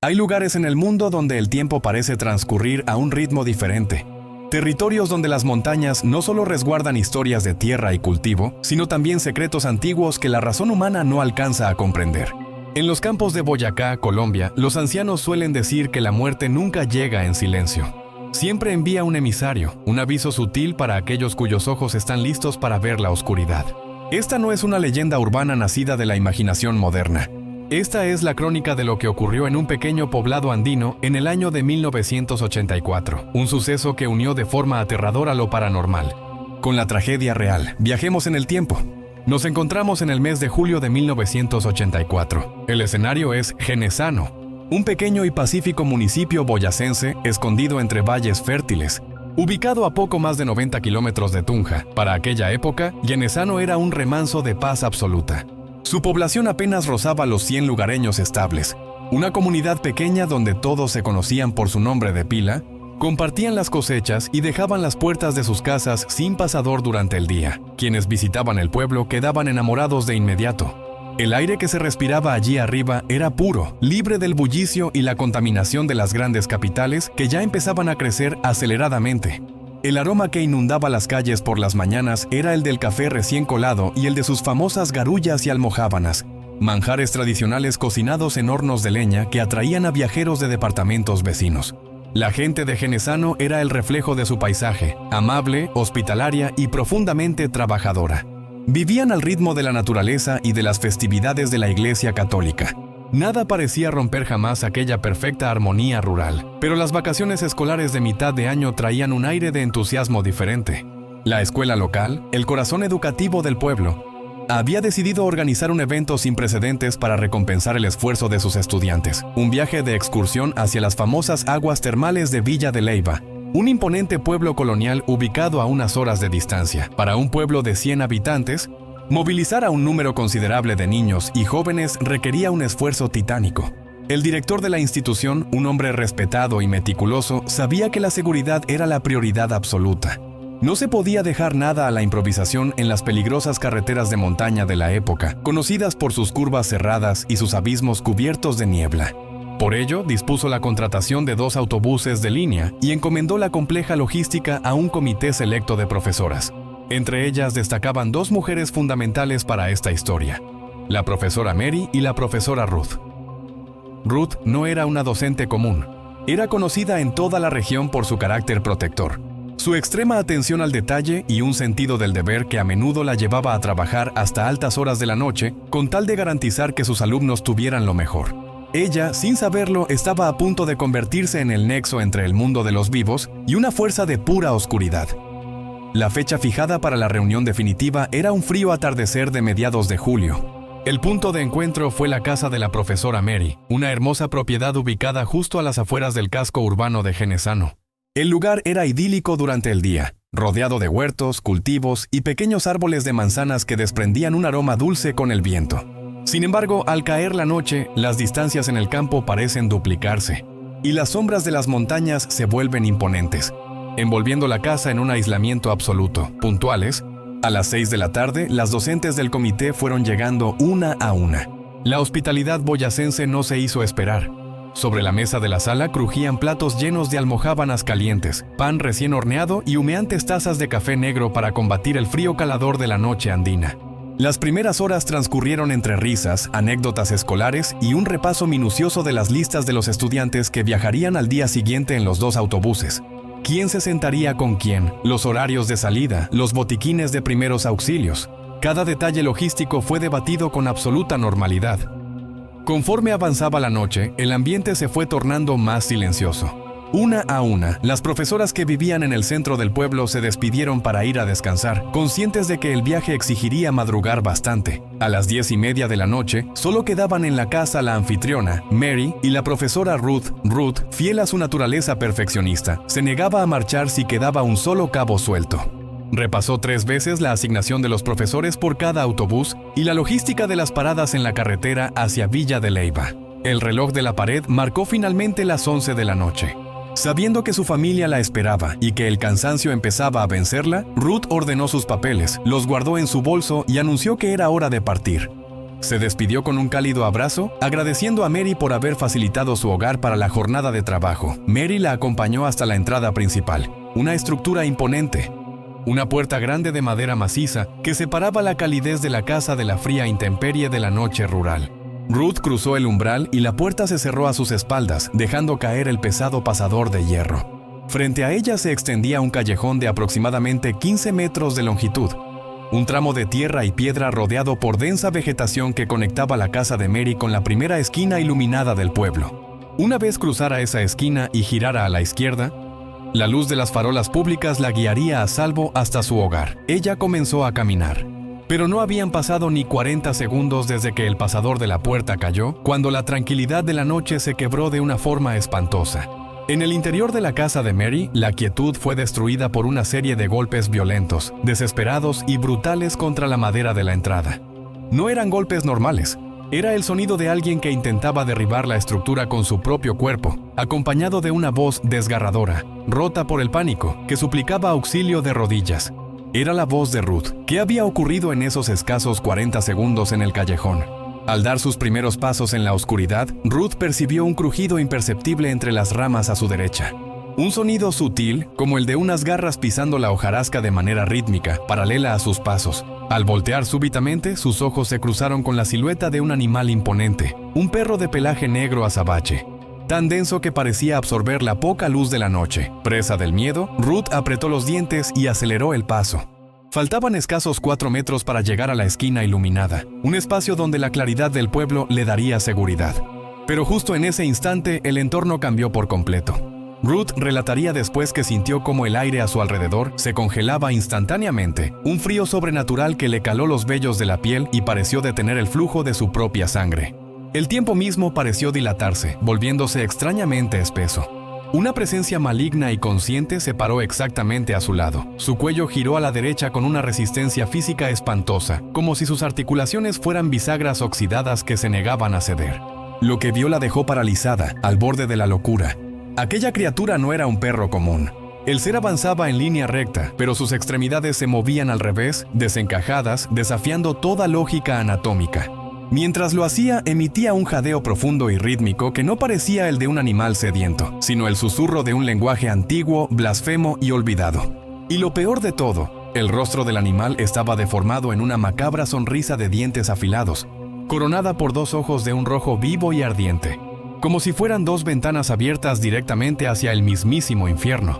Hay lugares en el mundo donde el tiempo parece transcurrir a un ritmo diferente. Territorios donde las montañas no solo resguardan historias de tierra y cultivo, sino también secretos antiguos que la razón humana no alcanza a comprender. En los campos de Boyacá, Colombia, los ancianos suelen decir que la muerte nunca llega en silencio. Siempre envía un emisario, un aviso sutil para aquellos cuyos ojos están listos para ver la oscuridad. Esta no es una leyenda urbana nacida de la imaginación moderna. Esta es la crónica de lo que ocurrió en un pequeño poblado andino en el año de 1984, un suceso que unió de forma aterradora lo paranormal con la tragedia real. Viajemos en el tiempo. Nos encontramos en el mes de julio de 1984. El escenario es Genesano, un pequeño y pacífico municipio boyacense escondido entre valles fértiles, ubicado a poco más de 90 kilómetros de Tunja. Para aquella época, Genesano era un remanso de paz absoluta. Su población apenas rozaba los 100 lugareños estables, una comunidad pequeña donde todos se conocían por su nombre de pila, compartían las cosechas y dejaban las puertas de sus casas sin pasador durante el día. Quienes visitaban el pueblo quedaban enamorados de inmediato. El aire que se respiraba allí arriba era puro, libre del bullicio y la contaminación de las grandes capitales que ya empezaban a crecer aceleradamente. El aroma que inundaba las calles por las mañanas era el del café recién colado y el de sus famosas garullas y almojábanas, manjares tradicionales cocinados en hornos de leña que atraían a viajeros de departamentos vecinos. La gente de Genesano era el reflejo de su paisaje, amable, hospitalaria y profundamente trabajadora. Vivían al ritmo de la naturaleza y de las festividades de la Iglesia Católica. Nada parecía romper jamás aquella perfecta armonía rural, pero las vacaciones escolares de mitad de año traían un aire de entusiasmo diferente. La escuela local, el corazón educativo del pueblo, había decidido organizar un evento sin precedentes para recompensar el esfuerzo de sus estudiantes. Un viaje de excursión hacia las famosas aguas termales de Villa de Leyva, un imponente pueblo colonial ubicado a unas horas de distancia. Para un pueblo de 100 habitantes, movilizar a un número considerable de niños y jóvenes requería un esfuerzo titánico. El director de la institución, un hombre respetado y meticuloso, sabía que la seguridad era la prioridad absoluta. No se podía dejar nada a la improvisación en las peligrosas carreteras de montaña de la época, conocidas por sus curvas cerradas y sus abismos cubiertos de niebla. Por ello, dispuso la contratación de 2 autobuses de línea y encomendó la compleja logística a un comité selecto de profesoras. Entre ellas destacaban 2 mujeres fundamentales para esta historia, la profesora Mary y la profesora Ruth. Ruth no era una docente común. Era conocida en toda la región por su carácter protector, su extrema atención al detalle y un sentido del deber que a menudo la llevaba a trabajar hasta altas horas de la noche con tal de garantizar que sus alumnos tuvieran lo mejor. Ella, sin saberlo, estaba a punto de convertirse en el nexo entre el mundo de los vivos y una fuerza de pura oscuridad. La fecha fijada para la reunión definitiva era un frío atardecer de mediados de julio. El punto de encuentro fue la casa de la profesora Mary, una hermosa propiedad ubicada justo a las afueras del casco urbano de Genesano. El lugar era idílico durante el día, rodeado de huertos, cultivos y pequeños árboles de manzanas que desprendían un aroma dulce con el viento. Sin embargo, al caer la noche, las distancias en el campo parecen duplicarse, y las sombras de las montañas se vuelven imponentes, envolviendo la casa en un aislamiento absoluto. Puntuales, a las 6 de la tarde, las docentes del comité fueron llegando una a una. La hospitalidad boyacense no se hizo esperar. Sobre la mesa de la sala crujían platos llenos de almojábanas calientes, pan recién horneado y humeantes tazas de café negro para combatir el frío calador de la noche andina. Las primeras horas transcurrieron entre risas, anécdotas escolares y un repaso minucioso de las listas de los estudiantes que viajarían al día siguiente en los 2 autobuses. ¿Quién se sentaría con quién? Los horarios de salida, los botiquines de primeros auxilios. Cada detalle logístico fue debatido con absoluta normalidad. Conforme avanzaba la noche, el ambiente se fue tornando más silencioso. Una a una, las profesoras que vivían en el centro del pueblo se despidieron para ir a descansar, conscientes de que el viaje exigiría madrugar bastante. A las 10:30 de la noche, solo quedaban en la casa la anfitriona, Mary, y la profesora Ruth. Ruth, fiel a su naturaleza perfeccionista, se negaba a marchar si quedaba un solo cabo suelto. Repasó 3 veces la asignación de los profesores por cada autobús y la logística de las paradas en la carretera hacia Villa de Leyva. El reloj de la pared marcó finalmente las 11 de la noche. Sabiendo que su familia la esperaba y que el cansancio empezaba a vencerla, Ruth ordenó sus papeles, los guardó en su bolso y anunció que era hora de partir. Se despidió con un cálido abrazo, agradeciendo a Mary por haber facilitado su hogar para la jornada de trabajo. Mary la acompañó hasta la entrada principal, una estructura imponente. Una puerta grande de madera maciza que separaba la calidez de la casa de la fría intemperie de la noche rural. Ruth cruzó el umbral y la puerta se cerró a sus espaldas, dejando caer el pesado pasador de hierro. Frente a ella se extendía un callejón de aproximadamente 15 metros de longitud. Un tramo de tierra y piedra rodeado por densa vegetación que conectaba la casa de Mary con la primera esquina iluminada del pueblo. Una vez cruzara esa esquina y girara a la izquierda, la luz de las farolas públicas la guiaría a salvo hasta su hogar. Ella comenzó a caminar. Pero no habían pasado ni 40 segundos desde que el pasador de la puerta cayó, cuando la tranquilidad de la noche se quebró de una forma espantosa. En el interior de la casa de Mary, la quietud fue destruida por una serie de golpes violentos, desesperados y brutales contra la madera de la entrada. No eran golpes normales. Era el sonido de alguien que intentaba derribar la estructura con su propio cuerpo, acompañado de una voz desgarradora, rota por el pánico, que suplicaba auxilio de rodillas. Era la voz de Ruth. ¿Qué había ocurrido en esos escasos 40 segundos en el callejón? Al dar sus primeros pasos en la oscuridad, Ruth percibió un crujido imperceptible entre las ramas a su derecha. Un sonido sutil, como el de unas garras pisando la hojarasca de manera rítmica, paralela a sus pasos. Al voltear súbitamente, sus ojos se cruzaron con la silueta de un animal imponente, un perro de pelaje negro azabache, tan denso que parecía absorber la poca luz de la noche. Presa del miedo, Ruth apretó los dientes y aceleró el paso. Faltaban escasos 4 metros para llegar a la esquina iluminada, un espacio donde la claridad del pueblo le daría seguridad. Pero justo en ese instante, el entorno cambió por completo. Ruth relataría después que sintió como el aire a su alrededor se congelaba instantáneamente, un frío sobrenatural que le caló los vellos de la piel y pareció detener el flujo de su propia sangre. El tiempo mismo pareció dilatarse, volviéndose extrañamente espeso. Una presencia maligna y consciente se paró exactamente a su lado. Su cuello giró a la derecha con una resistencia física espantosa, como si sus articulaciones fueran bisagras oxidadas que se negaban a ceder. Lo que vio la dejó paralizada, al borde de la locura. Aquella criatura no era un perro común. El ser avanzaba en línea recta, pero sus extremidades se movían al revés, desencajadas, desafiando toda lógica anatómica. Mientras lo hacía, emitía un jadeo profundo y rítmico que no parecía el de un animal sediento, sino el susurro de un lenguaje antiguo, blasfemo y olvidado. Y lo peor de todo, el rostro del animal estaba deformado en una macabra sonrisa de dientes afilados, coronada por 2 ojos de un rojo vivo y ardiente, como si fueran 2 ventanas abiertas directamente hacia el mismísimo infierno.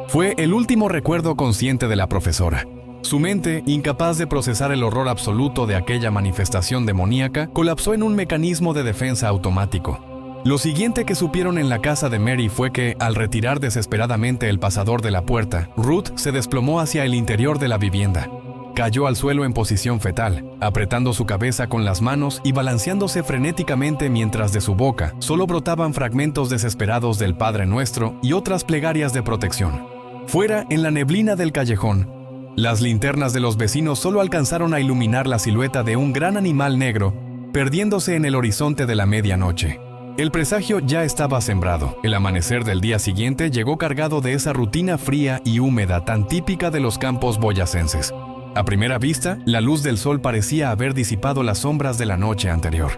Fue el último recuerdo consciente de la profesora. Su mente, incapaz de procesar el horror absoluto de aquella manifestación demoníaca, colapsó en un mecanismo de defensa automático. Lo siguiente que supieron en la casa de Mary fue que, al retirar desesperadamente el pasador de la puerta, Ruth se desplomó hacia el interior de la vivienda. Cayó al suelo en posición fetal, apretando su cabeza con las manos y balanceándose frenéticamente mientras de su boca solo brotaban fragmentos desesperados del Padre Nuestro y otras plegarias de protección. Fuera, en la neblina del callejón, las linternas de los vecinos solo alcanzaron a iluminar la silueta de un gran animal negro, perdiéndose en el horizonte de la medianoche. El presagio ya estaba sembrado. El amanecer del día siguiente llegó cargado de esa rutina fría y húmeda tan típica de los campos boyacenses. A primera vista, la luz del sol parecía haber disipado las sombras de la noche anterior.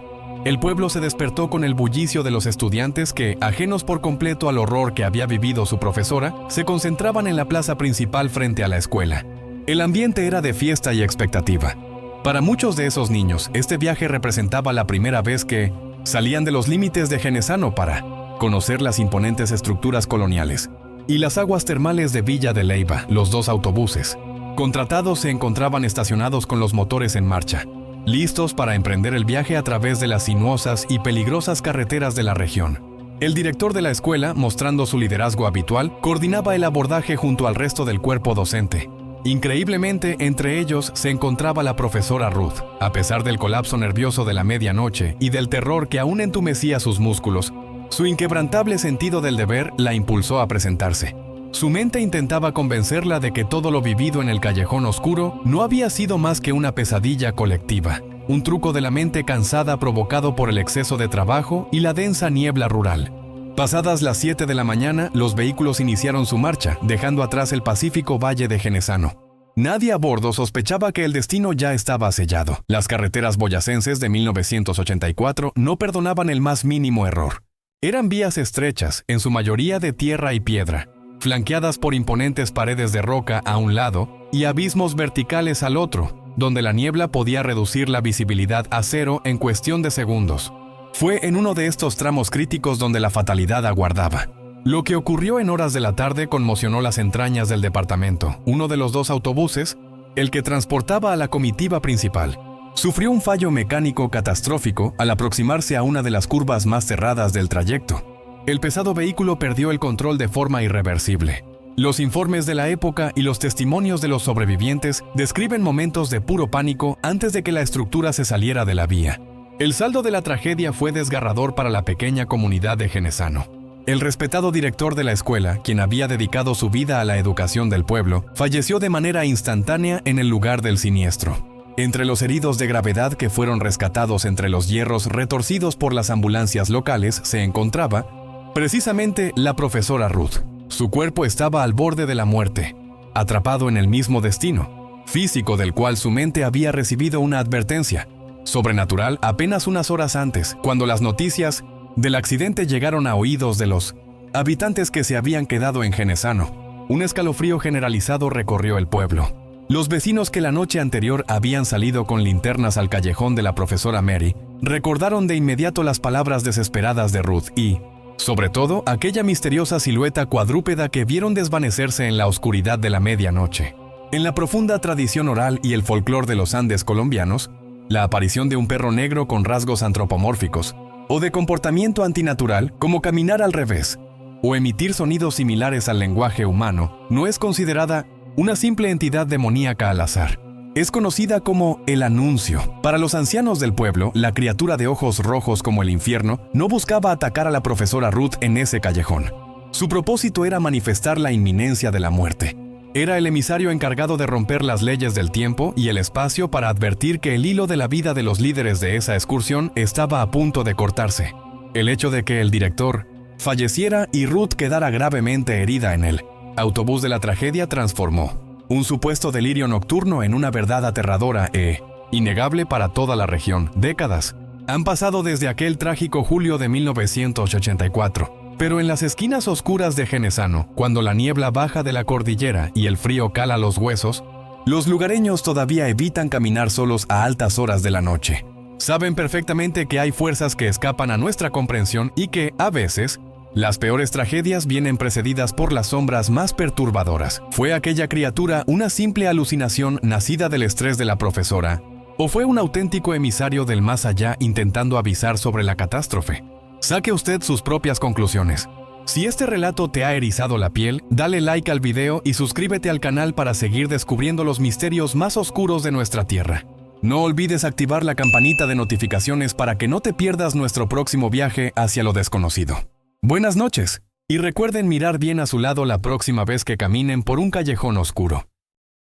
El pueblo se despertó con el bullicio de los estudiantes que, ajenos por completo al horror que había vivido su profesora, se concentraban en la plaza principal frente a la escuela. El ambiente era de fiesta y expectativa. Para muchos de esos niños, este viaje representaba la primera vez que salían de los límites de Genesano para conocer las imponentes estructuras coloniales y las aguas termales de Villa de Leyva. Los 2 autobuses contratados se encontraban estacionados con los motores en marcha, listos para emprender el viaje a través de las sinuosas y peligrosas carreteras de la región. El director de la escuela, mostrando su liderazgo habitual, coordinaba el abordaje junto al resto del cuerpo docente. Increíblemente, entre ellos se encontraba la profesora Ruth. A pesar del colapso nervioso de la medianoche y del terror que aún entumecía sus músculos, su inquebrantable sentido del deber la impulsó a presentarse. Su mente intentaba convencerla de que todo lo vivido en el callejón oscuro no había sido más que una pesadilla colectiva, un truco de la mente cansada provocado por el exceso de trabajo y la densa niebla rural. Pasadas las 7 de la mañana, los vehículos iniciaron su marcha, dejando atrás el pacífico valle de Genesano. Nadie a bordo sospechaba que el destino ya estaba sellado. Las carreteras boyacenses de 1984 no perdonaban el más mínimo error. Eran vías estrechas, en su mayoría de tierra y piedra, flanqueadas por imponentes paredes de roca a un lado y abismos verticales al otro, donde la niebla podía reducir la visibilidad a cero en cuestión de segundos. Fue en uno de estos tramos críticos donde la fatalidad aguardaba. Lo que ocurrió en horas de la tarde conmocionó las entrañas del departamento. Uno de los dos autobuses, el que transportaba a la comitiva principal, sufrió un fallo mecánico catastrófico al aproximarse a una de las curvas más cerradas del trayecto. El pesado vehículo perdió el control de forma irreversible. Los informes de la época y los testimonios de los sobrevivientes describen momentos de puro pánico antes de que la estructura se saliera de la vía. El saldo de la tragedia fue desgarrador para la pequeña comunidad de Genesano. El respetado director de la escuela, quien había dedicado su vida a la educación del pueblo, falleció de manera instantánea en el lugar del siniestro. Entre los heridos de gravedad que fueron rescatados entre los hierros retorcidos por las ambulancias locales se encontraba, precisamente, la profesora Ruth. Su cuerpo estaba al borde de la muerte, atrapado en el mismo destino, físico del cual su mente había recibido una advertencia sobrenatural apenas unas horas antes, cuando las noticias del accidente llegaron a oídos de los habitantes que se habían quedado en Genesano. Un escalofrío generalizado recorrió el pueblo. Los vecinos que la noche anterior habían salido con linternas al callejón de la profesora Mary recordaron de inmediato las palabras desesperadas de Ruth y, sobre todo, aquella misteriosa silueta cuadrúpeda que vieron desvanecerse en la oscuridad de la medianoche. En la profunda tradición oral y el folclore de los Andes colombianos, la aparición de un perro negro con rasgos antropomórficos o de comportamiento antinatural, como caminar al revés, o emitir sonidos similares al lenguaje humano, no es considerada una simple entidad demoníaca al azar. Es conocida como el anuncio. Para los ancianos del pueblo, la criatura de ojos rojos como el infierno no buscaba atacar a la profesora Ruth en ese callejón. Su propósito era manifestar la inminencia de la muerte. Era el emisario encargado de romper las leyes del tiempo y el espacio para advertir que el hilo de la vida de los líderes de esa excursión estaba a punto de cortarse. El hecho de que el director falleciera y Ruth quedara gravemente herida en el autobús de la tragedia transformó un supuesto delirio nocturno en una verdad aterradora e innegable para toda la región. Décadas han pasado desde aquel trágico julio de 1984. Pero en las esquinas oscuras de Genesano, cuando la niebla baja de la cordillera y el frío cala los huesos, los lugareños todavía evitan caminar solos a altas horas de la noche. Saben perfectamente que hay fuerzas que escapan a nuestra comprensión y que, a veces, las peores tragedias vienen precedidas por las sombras más perturbadoras. ¿Fue aquella criatura una simple alucinación nacida del estrés de la profesora? ¿O fue un auténtico emisario del más allá intentando avisar sobre la catástrofe? Saque usted sus propias conclusiones. Si este relato te ha erizado la piel, dale like al video y suscríbete al canal para seguir descubriendo los misterios más oscuros de nuestra tierra. No olvides activar la campanita de notificaciones para que no te pierdas nuestro próximo viaje hacia lo desconocido. Buenas noches, y recuerden mirar bien a su lado la próxima vez que caminen por un callejón oscuro.